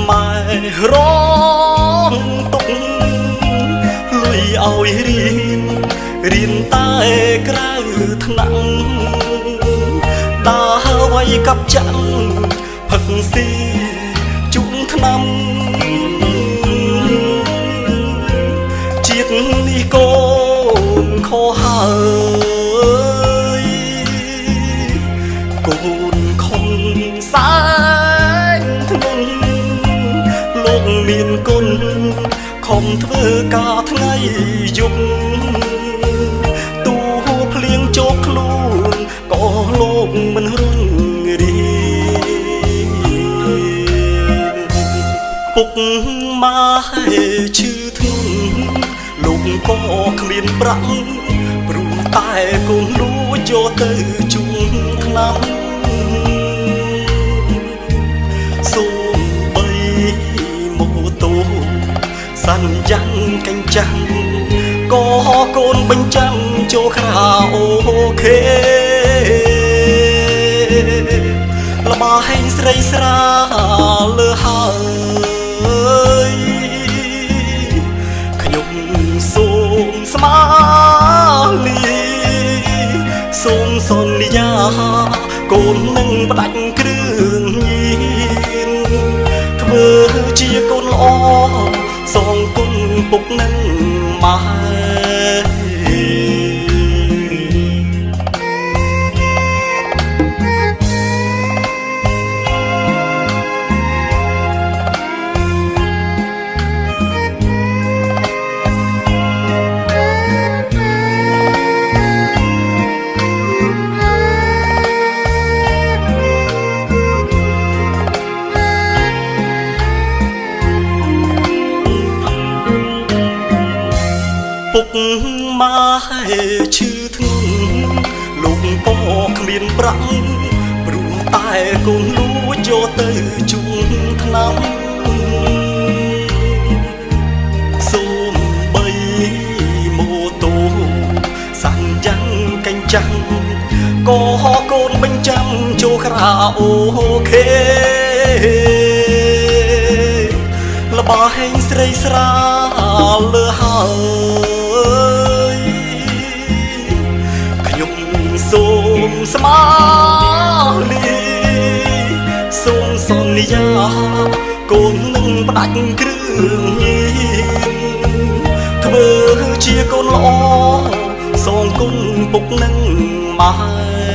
ម៉ែร้องទុកលុយឲ្យរៀនតែក្រៅថ្នាក់ដើរໄວกับចាន់ផឹកស៊ីជុំឆ្នាំជាតិនេះកូនខុសហើយកូនខំសាយធ្នន់លោកមានគុណខំធ្វើការថ្ងៃយប់ទូភ្លៀងជោគខ្លួនក៏លោកមិនរុងរីពុកម៉ែឈឺធ្ងន់លោកក៏គ្មានប្រាក់ព្រោះតែកូនលួចយកទៅជូនឆ្នាំសូម្បីម៉ូតូសាន់យ៉ាងកញ្ចាំងក៏កូនបញ្ចាំចូលក្រៅអូខេល្បាហែងស្រីស្រាលើហើយខ្ញុំសូមស្មាលីសូមសន្យាកូននឹងផ្ដាច់គ្រឿងញៀនធ្វើជាកូនល្អសងគុណពុកនឹងម៉ែពុកម៉ែឈឺធ្ងន់លោកក៏គ្មានប្រាក់ព្រោះតែកូនលួចយកទៅជូនឆ្នាំសូម្បីម៉ូតូសាន់យ៉ាងកញ្ចាំងក៏កូនបញ្ចាំចូលក្រៅអូខេល្បាហែងស្រីស្រាលើហើយខ្ញុំសូមស្មាលីសូមសន្យាកូននឹងផ្ដាច់គ្រឿងញៀនធ្វើជាកូនល្អសងគុណពុកនឹងម៉ែ